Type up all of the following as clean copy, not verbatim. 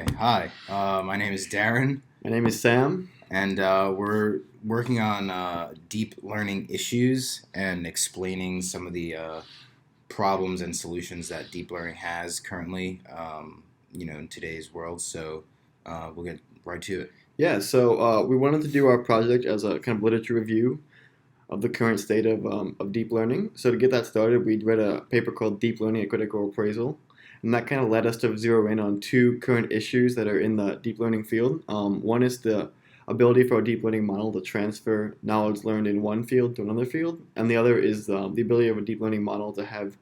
Okay, hi. My name is Darren, My name is Sam. and we're working on deep learning issues and explaining some of the problems and solutions that deep learning has currently, in today's world. So we'll get right to it. Yeah, so we wanted to do our project as a kind of literature review of the current state of deep learning. So to get that started, we read a paper called Deep Learning: A Critical Appraisal, and that kind of led us to zero in on two current issues that are in the deep learning field. One is the ability for a deep learning model to transfer knowledge learned in one field to another field, and the other is the ability of a deep learning model to have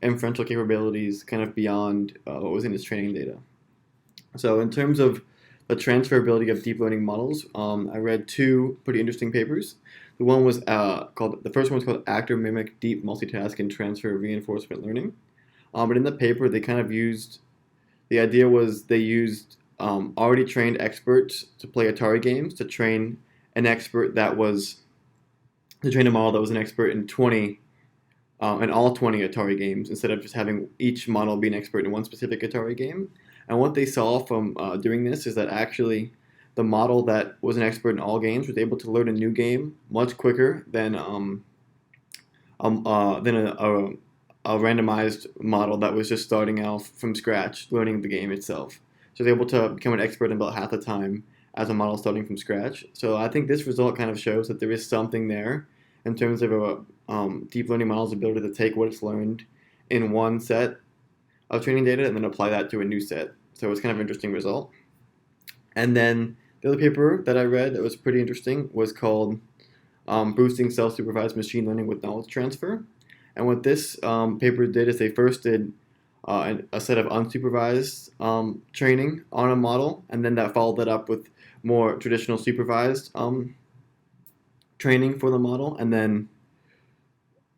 inferential capabilities kind of beyond what was in its training data. So in terms of the transferability of deep learning models, I read two pretty interesting papers. The first one was called Actor Mimic Deep Multitask and Transfer Reinforcement Learning. But in the paper, the idea was they used already trained experts to play Atari games to train an expert that was to train a model that was an expert in all 20 Atari games instead of just having each model be an expert in one specific Atari game. And what they saw from doing this is that actually the model that was an expert in all games was able to learn a new game much quicker than a randomized model that was just starting out from scratch, learning the game itself. So it was able to become an expert in about half the time as a model starting from scratch. So I think this result kind of shows that there is something there in terms of a deep learning model's ability to take what it's learned in one set of training data and then apply that to a new set. So it's kind of an interesting result. And then the other paper that I read that was pretty interesting was called Boosting Self-Supervised Machine Learning with Knowledge Transfer. And what this paper did is they first did a set of unsupervised training on a model, and then that followed that up with more traditional supervised training for the model, and then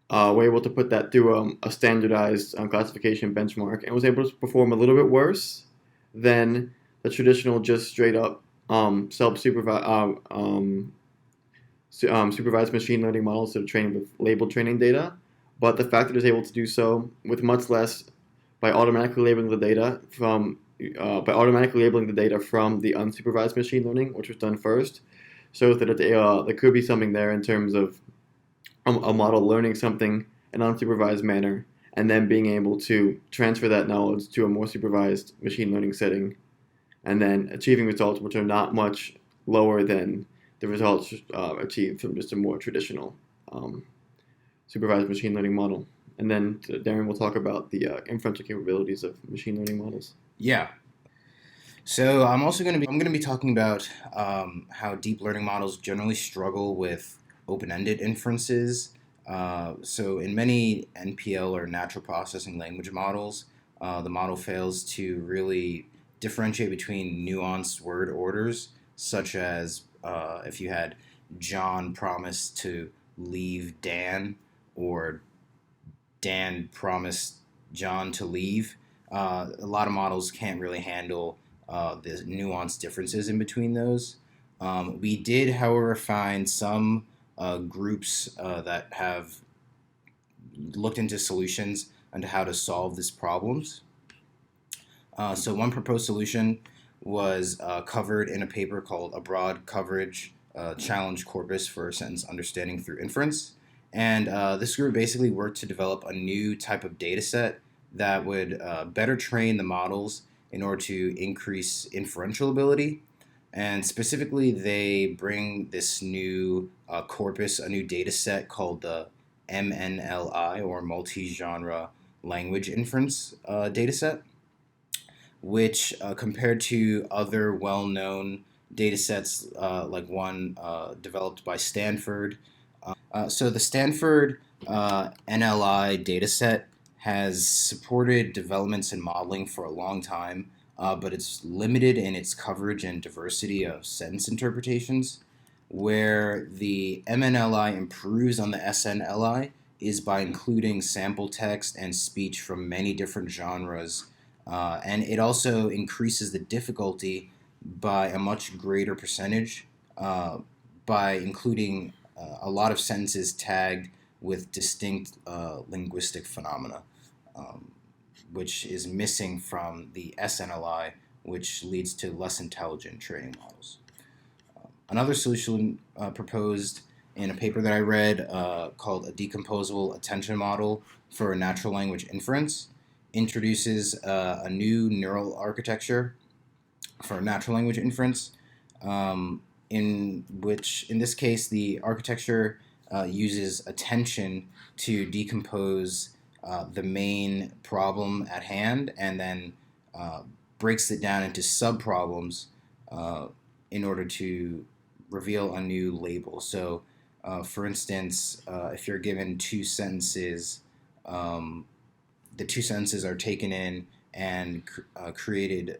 we're able to put that through a standardized classification benchmark, and was able to perform a little bit worse than the traditional just straight up supervised machine learning models that are trained with labeled training data. But the fact that it was able to do so with much less by automatically labeling the data from the unsupervised machine learning, which was done first, shows that there could be something there in terms of a model learning something in an unsupervised manner and then being able to transfer that knowledge to a more supervised machine learning setting and then achieving results which are not much lower than the results achieved from just a more traditional supervised machine learning model. And then Darren will talk about the inferential capabilities of machine learning models. Yeah. So I'm going to be talking about how deep learning models generally struggle with open-ended inferences. So in many NPL or natural processing language models, the model fails to really differentiate between nuanced word orders, such as if you had John promised to leave Dan, or Dan promised John to leave. A lot of models can't really handle the nuanced differences in between those. We did, however, find some groups that have looked into solutions and how to solve these problems. So one proposed solution was covered in a paper called A Broad Coverage Challenge Corpus for Sentence Understanding Through Inference. And this group basically worked to develop a new type of data set that would better train the models in order to increase inferential ability. And specifically, they bring this new corpus, a new data set called the MNLI, or Multi-Genre Language Inference data set, which compared to other well-known data sets like one developed by Stanford. So the Stanford NLI dataset has supported developments in modeling for a long time, but it's limited in its coverage and diversity of sentence interpretations. Where the MNLI improves on the SNLI is by including sample text and speech from many different genres, and it also increases the difficulty by a much greater percentage by including a lot of sentences tagged with distinct linguistic phenomena, um, which is missing from the SNLI, which leads to less intelligent training models. Another solution proposed in a paper that I read called a decomposable attention model for natural language inference introduces a new neural architecture for natural language inference, in which, in this case, the architecture uses attention to decompose the main problem at hand and then breaks it down into sub-problems in order to reveal a new label. So, for instance, if you're given two sentences, the two sentences are taken in and created,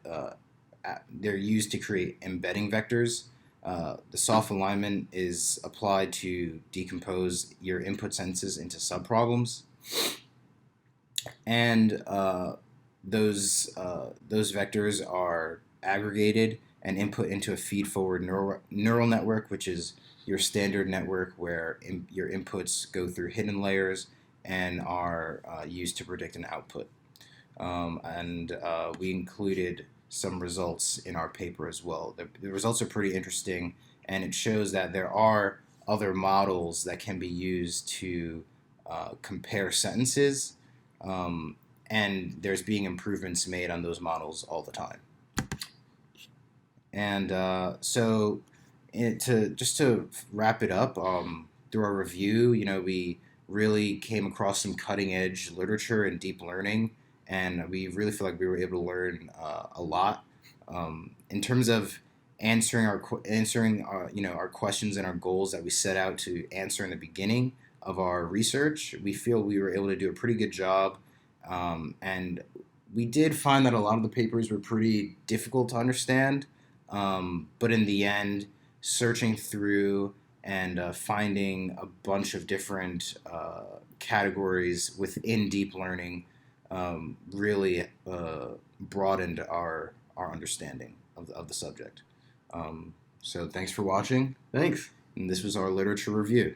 they're used to create embedding vectors. The soft alignment is applied to decompose your input sentences into subproblems, and those vectors are aggregated and input into a feed-forward neural network, which is your standard network where your inputs go through hidden layers and are used to predict an output. And we included some results in our paper as well. The results are pretty interesting, and it shows that there are other models that can be used to compare sentences, and there's being improvements made on those models all the time. And to wrap it up, through our review, we really came across some cutting edge literature in deep learning, and we really feel like we were able to learn a lot in terms of answering our questions and our goals that we set out to answer in the beginning of our research. We feel we were able to do a pretty good job, and we did find that a lot of the papers were pretty difficult to understand. But in the end, searching through and finding a bunch of different categories within deep learning really broadened our understanding of the subject. So thanks for watching. Thanks. And this was our literature review.